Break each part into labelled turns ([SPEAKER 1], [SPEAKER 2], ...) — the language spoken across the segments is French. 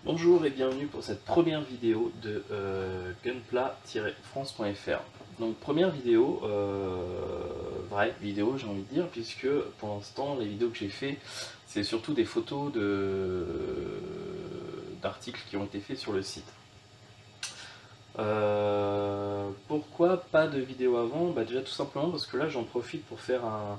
[SPEAKER 1] Bonjour et bienvenue pour cette première vidéo de gunpla-france.fr. Donc première vidéo, vraie vidéo j'ai envie de dire, puisque pour l'instant les vidéos que j'ai fait c'est surtout des photos d'articles qui ont été faits sur le site. Pourquoi pas de vidéo avant? Déjà tout simplement parce que là j'en profite pour faire un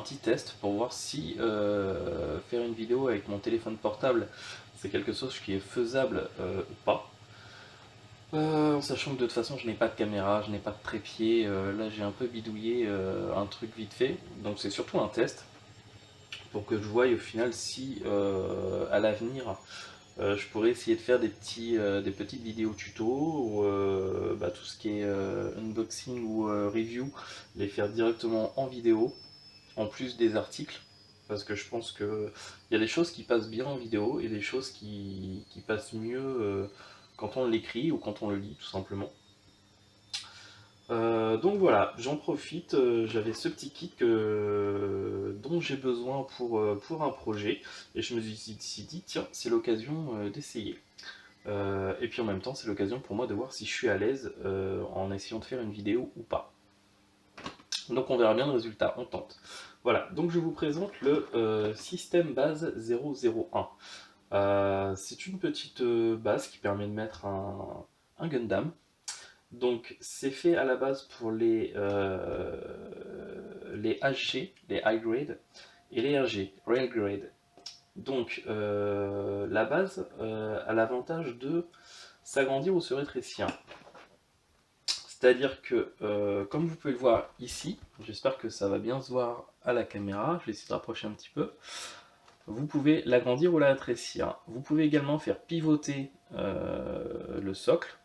[SPEAKER 1] petit test pour voir si faire une vidéo avec mon téléphone portable c'est quelque chose qui est faisable ou pas. En sachant que de toute façon je n'ai pas de caméra, je n'ai pas de trépied, là j'ai un peu bidouillé un truc vite fait, donc c'est surtout un test pour que je voie au final si à l'avenir je pourrais essayer de faire des petites vidéos tuto ou tout ce qui est unboxing ou review, les faire directement en vidéo, en plus des articles, parce que je pense qu'il y a des choses qui passent bien en vidéo et des choses qui passent mieux quand on l'écrit ou quand on le lit tout simplement. Donc voilà, j'en profite, j'avais ce petit kit dont j'ai besoin pour un projet, et je me suis dit, tiens, c'est l'occasion d'essayer. Et puis en même temps, c'est l'occasion pour moi de voir si je suis à l'aise en essayant de faire une vidéo ou pas. Donc on verra bien le résultat, on tente. Voilà, donc je vous présente le système base 001. C'est une petite base qui permet de mettre un Gundam. Donc c'est fait à la base pour les HG, les High Grade, et les RG, Rail Grade. Donc la base a l'avantage de s'agrandir ou se rétrécir. C'est-à-dire que, comme vous pouvez le voir ici, j'espère que ça va bien se voir à la caméra, je vais essayer de rapprocher un petit peu, vous pouvez l'agrandir ou la rétrécir. Vous pouvez également faire pivoter le socle,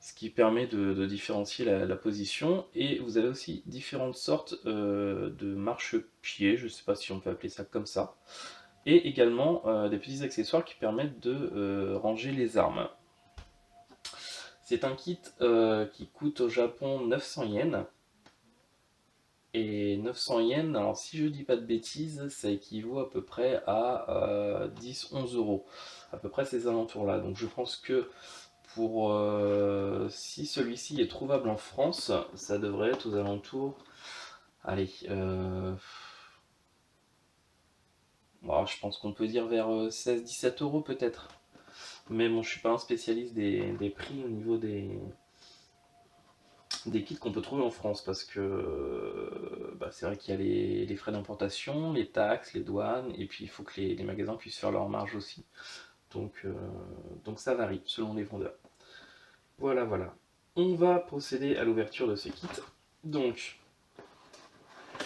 [SPEAKER 1] ce qui permet de différencier la position, et vous avez aussi différentes sortes de marchepieds, je ne sais pas si on peut appeler ça comme ça, et également des petits accessoires qui permettent de ranger les armes. C'est un kit qui coûte au Japon 900 yens. Et 900 yens, alors si je dis pas de bêtises, ça équivaut à peu près à 10-11 euros. À peu près ces alentours-là. Donc je pense que pour si celui-ci est trouvable en France, ça devrait être aux alentours. Allez, bon, je pense qu'on peut dire vers 16-17 euros peut-être. Mais bon, je suis pas un spécialiste des prix au niveau des kits qu'on peut trouver en France, parce que c'est vrai qu'il y a les frais d'importation, les taxes, les douanes, et puis il faut que les magasins puissent faire leur marge aussi. Donc ça varie selon les vendeurs. Voilà, voilà. On va procéder à l'ouverture de ce kit. Donc,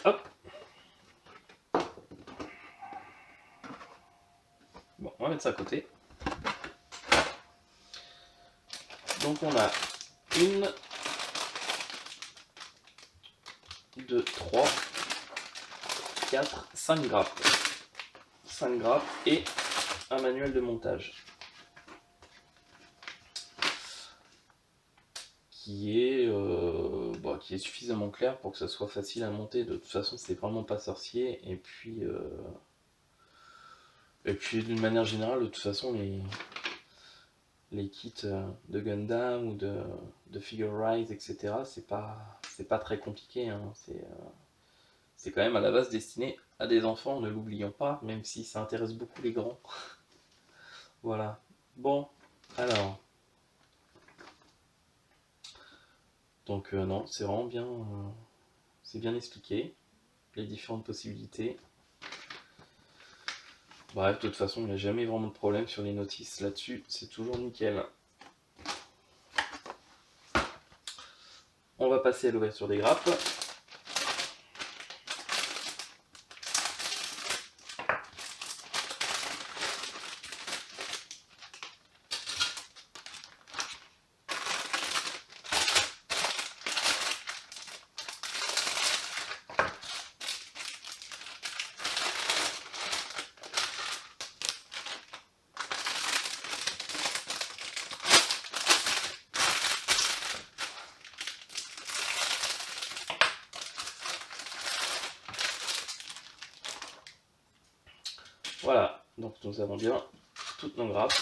[SPEAKER 1] hop. Bon, on va mettre ça à côté. Donc on a une, 2, 3, 4, 5 grappes. 5 grappes et un manuel de montage. Qui est suffisamment clair pour que ça soit facile à monter. De toute façon, c'est vraiment pas sorcier. Et puis d'une manière générale, de toute façon, les kits de Gundam ou de Figure Rise, etc., c'est pas très compliqué. Hein. C'est quand même à la base destiné à des enfants, ne l'oublions pas, même si ça intéresse beaucoup les grands. Voilà. Bon, alors. Donc non, c'est vraiment bien, c'est bien expliqué, les différentes possibilités. Bref, de toute façon, il n'y a jamais vraiment de problème sur les notices là-dessus, c'est toujours nickel. On va passer à l'ouverture des grappes. Voilà, donc nous avons bien toutes nos grappes.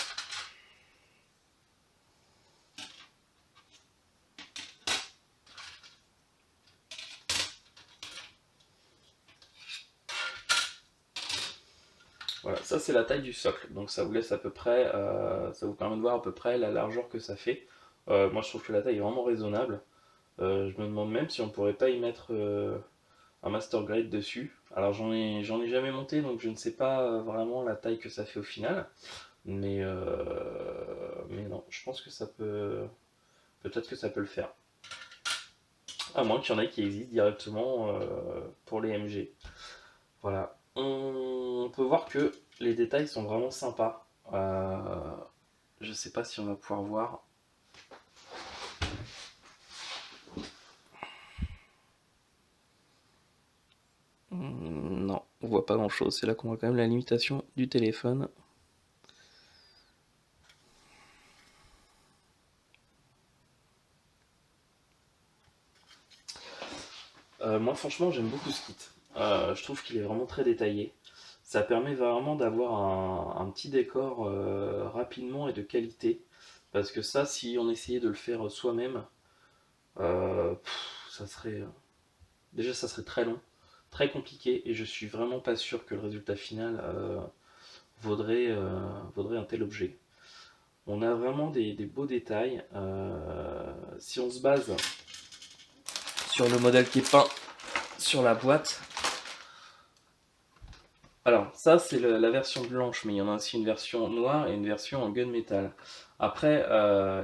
[SPEAKER 1] Ça c'est la taille du socle, donc ça vous laisse à peu près, ça vous permet de voir à peu près la largeur que ça fait. Moi je trouve que la taille est vraiment raisonnable. Je me demande même si on pourrait pas y mettre un master grade dessus. Alors j'en ai jamais monté, donc je ne sais pas vraiment la taille que ça fait au final. Mais non, je pense que ça peut, peut-être que ça peut le faire. À moins qu'il y en ait qui existent directement pour les MG. Voilà. On peut voir que les détails sont vraiment sympas. Je sais pas si on va pouvoir voir. Non, on voit pas grand chose. C'est là qu'on voit quand même la limitation du téléphone. Moi franchement j'aime beaucoup ce kit. Je trouve qu'il est vraiment très détaillé. Ça permet vraiment d'avoir un petit décor rapidement et de qualité. Parce que ça, si on essayait de le faire soi-même, ça serait. Déjà, ça serait très long, très compliqué, et je suis vraiment pas sûr que le résultat final vaudrait un tel objet. On a vraiment des beaux détails. Si on se base sur le modèle qui est peint sur la boîte, alors ça c'est la version blanche, mais il y en a aussi une version noire et une version en gunmetal. Après,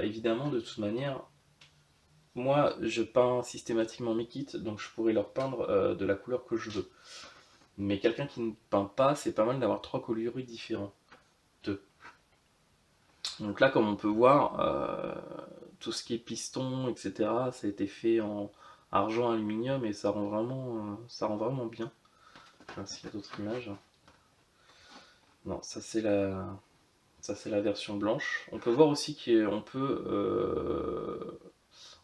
[SPEAKER 1] évidemment, de toute manière, moi je peins systématiquement mes kits, donc je pourrais leur peindre de la couleur que je veux. Mais quelqu'un qui ne peint pas, c'est pas mal d'avoir trois coloris différents. Deux. Donc là, comme on peut voir, tout ce qui est piston, etc., ça a été fait en argent, aluminium, et ça rend vraiment bien. Enfin, s'il y a d'autres images. Non, ça c'est la version blanche. On peut voir aussi qu'on peut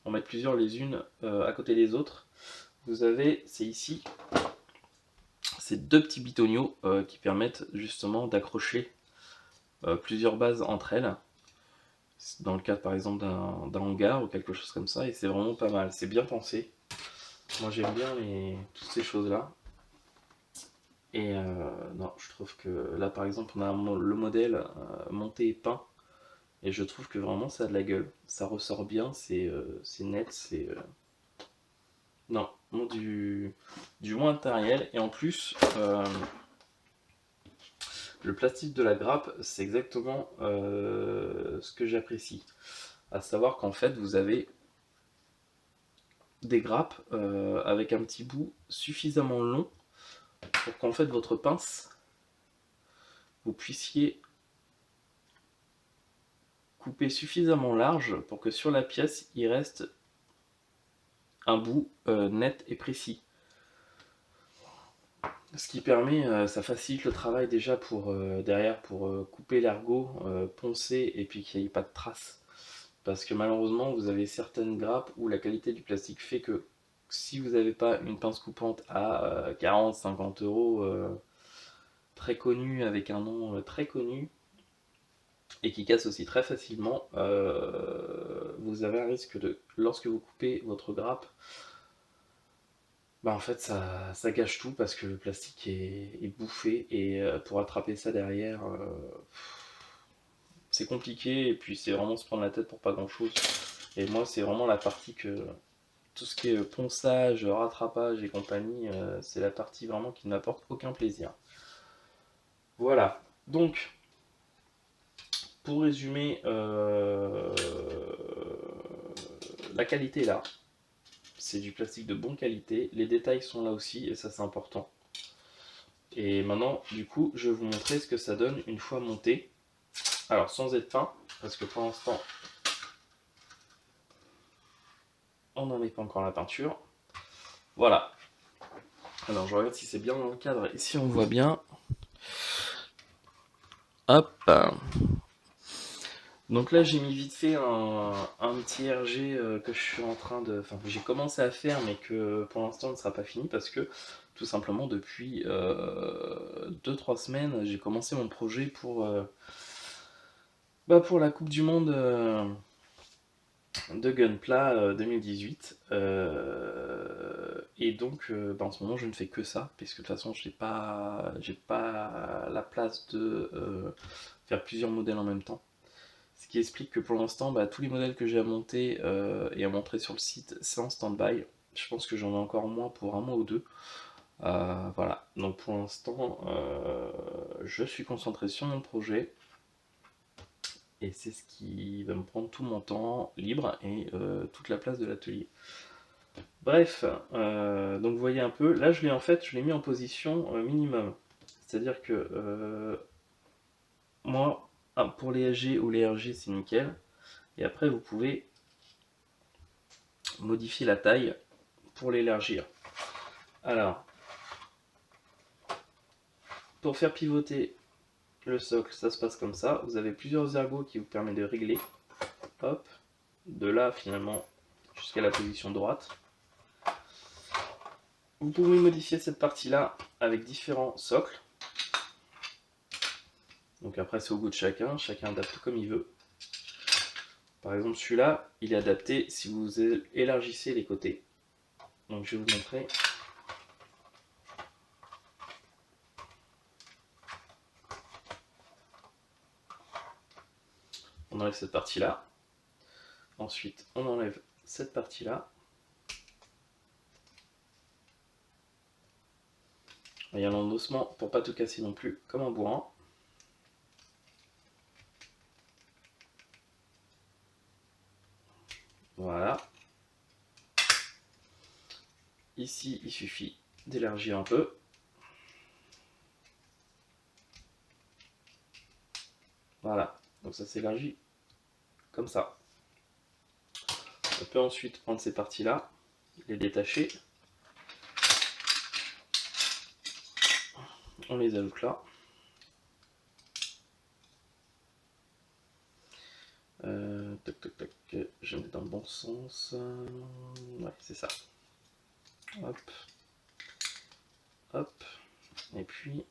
[SPEAKER 1] en mettre plusieurs les unes à côté des autres. Vous avez, c'est ici, ces deux petits bitonio qui permettent justement d'accrocher plusieurs bases entre elles. Dans le cadre par exemple d'un hangar ou quelque chose comme ça, et c'est vraiment pas mal, c'est bien pensé. Moi j'aime bien toutes ces choses là. Et non, je trouve que là par exemple on a le modèle monté et peint, et je trouve que vraiment ça a de la gueule, ça ressort bien, c'est net, c'est... Non, du moins matériel, et en plus le plastique de la grappe c'est exactement ce que j'apprécie. À savoir qu'en fait vous avez des grappes avec un petit bout suffisamment long pour qu'en fait votre pince, vous puissiez couper suffisamment large pour que sur la pièce il reste un bout net et précis. Ce qui permet, ça facilite le travail déjà pour derrière pour couper l'ergot, poncer et puis qu'il n'y ait pas de traces. Parce que malheureusement vous avez certaines grappes où la qualité du plastique fait que si vous n'avez pas une pince coupante à 40-50 euros très connue avec un nom très connu et qui casse aussi très facilement, vous avez un risque de, lorsque vous coupez votre grappe, bah en fait ça gâche tout parce que le plastique est bouffé, et pour attraper ça derrière, c'est compliqué, et puis c'est vraiment se prendre la tête pour pas grand chose. Et moi c'est vraiment la partie que tout ce qui est ponçage, rattrapage et compagnie, c'est la partie vraiment qui ne m'apporte aucun plaisir. Voilà, donc pour résumer, la qualité est là, c'est du plastique de bonne qualité, les détails sont là aussi et ça c'est important. Et maintenant du coup je vais vous montrer ce que ça donne une fois monté. Alors sans être peint, parce que pour l'instant on n'en met pas encore la peinture. Voilà. Alors je regarde si c'est bien dans le cadre et si on voit bien. Hop. Donc là j'ai mis vite fait un petit RG que je suis en train de... Enfin que j'ai commencé à faire mais que pour l'instant ne sera pas fini parce que tout simplement depuis 2-3 semaines j'ai commencé mon projet pour la Coupe du Monde de Gunpla 2018. En ce moment je ne fais que ça, parce que de toute façon j'ai pas la place de faire plusieurs modèles en même temps. Ce qui explique que pour l'instant, tous les modèles que j'ai à monter et à montrer sur le site, c'est en stand-by. Je pense que j'en ai encore moins pour un mois ou deux. Voilà, donc pour l'instant, je suis concentré sur mon projet. Et c'est ce qui va me prendre tout mon temps libre et toute la place de l'atelier. Bref, donc vous voyez un peu, là je l'ai mis en position minimum. C'est-à-dire que moi, pour les SG ou les RG, c'est nickel. Et après, vous pouvez modifier la taille pour l'élargir. Alors, pour faire pivoter le socle, ça se passe comme ça. Vous avez plusieurs ergots qui vous permettent de régler. Hop, de là finalement jusqu'à la position droite. Vous pouvez modifier cette partie-là avec différents socles. Donc après c'est au goût de chacun adapte comme il veut. Par exemple celui-là, il est adapté si vous élargissez les côtés. Donc je vais vous montrer. On enlève cette partie-là. Ensuite on enlève cette partie-là. Il y a l'endossement pour pas tout casser non plus comme un bourrin. Voilà. Ici, il suffit d'élargir un peu. Voilà, donc ça s'élargit comme ça. On peut ensuite prendre ces parties-là, les détacher. On les ajoute là. Tac, tac, tac, je mets dans le bon sens. Ouais, c'est ça. Hop. Hop. Et puis,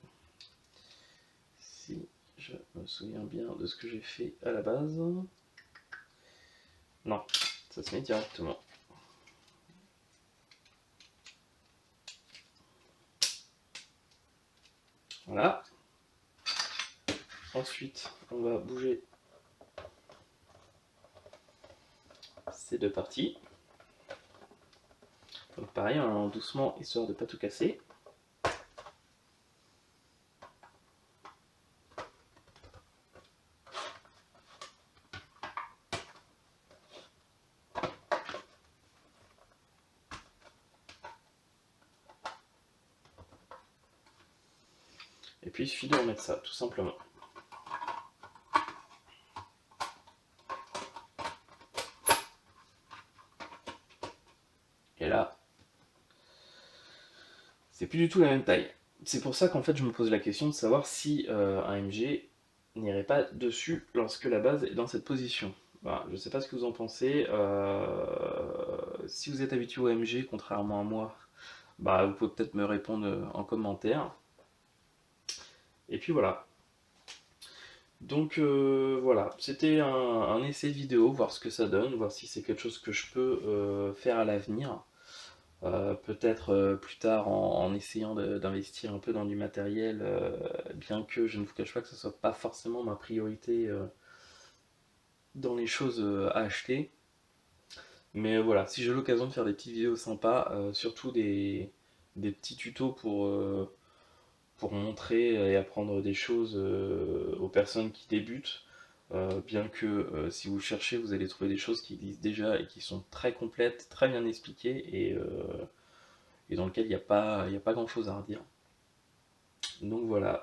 [SPEAKER 1] si je me souviens bien de ce que j'ai fait à la base. Non, ça se met directement. Voilà. Ensuite, on va bouger ces deux parties. Donc pareil, en doucement, histoire de ne pas tout casser. Et puis il suffit de remettre ça, tout simplement. Et là, c'est plus du tout la même taille. C'est pour ça qu'en fait je me pose la question de savoir si un MG n'irait pas dessus lorsque la base est dans cette position. Voilà, je ne sais pas ce que vous en pensez. Si vous êtes habitué au MG, contrairement à moi, vous pouvez peut-être me répondre en commentaire. Et puis voilà. Donc voilà, c'était un essai vidéo, voir ce que ça donne, voir si c'est quelque chose que je peux faire à l'avenir. Peut-être plus tard en essayant d'investir un peu dans du matériel, bien que je ne vous cache pas que ce ne soit pas forcément ma priorité dans les choses à acheter. Mais voilà, si j'ai l'occasion de faire des petites vidéos sympas, surtout des petits tutos pour montrer et apprendre des choses aux personnes qui débutent, bien que si vous cherchez, vous allez trouver des choses qui existent déjà et qui sont très complètes, très bien expliquées et dans lesquelles il n'y a pas grand chose à redire. Donc voilà.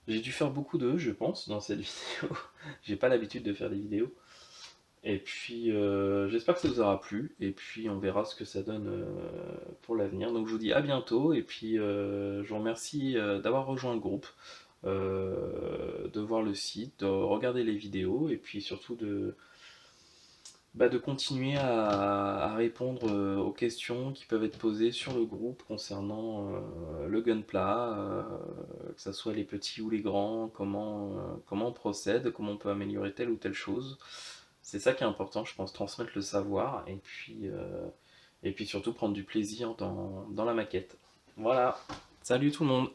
[SPEAKER 1] J'ai dû faire beaucoup d'eux, je pense, dans cette vidéo. J'ai pas l'habitude de faire des vidéos. Et puis j'espère que ça vous aura plu. Et puis on verra ce que ça donne pour l'avenir. Donc je vous dis à bientôt. Et puis je vous remercie d'avoir rejoint le groupe, de voir le site, de regarder les vidéos. Et puis surtout de continuer à répondre aux questions qui peuvent être posées sur le groupe concernant le Gunpla, que ce soit les petits ou les grands, comment on procède, comment on peut améliorer telle ou telle chose. C'est ça qui est important, je pense, transmettre le savoir et puis surtout prendre du plaisir dans la maquette. Voilà, salut tout le monde!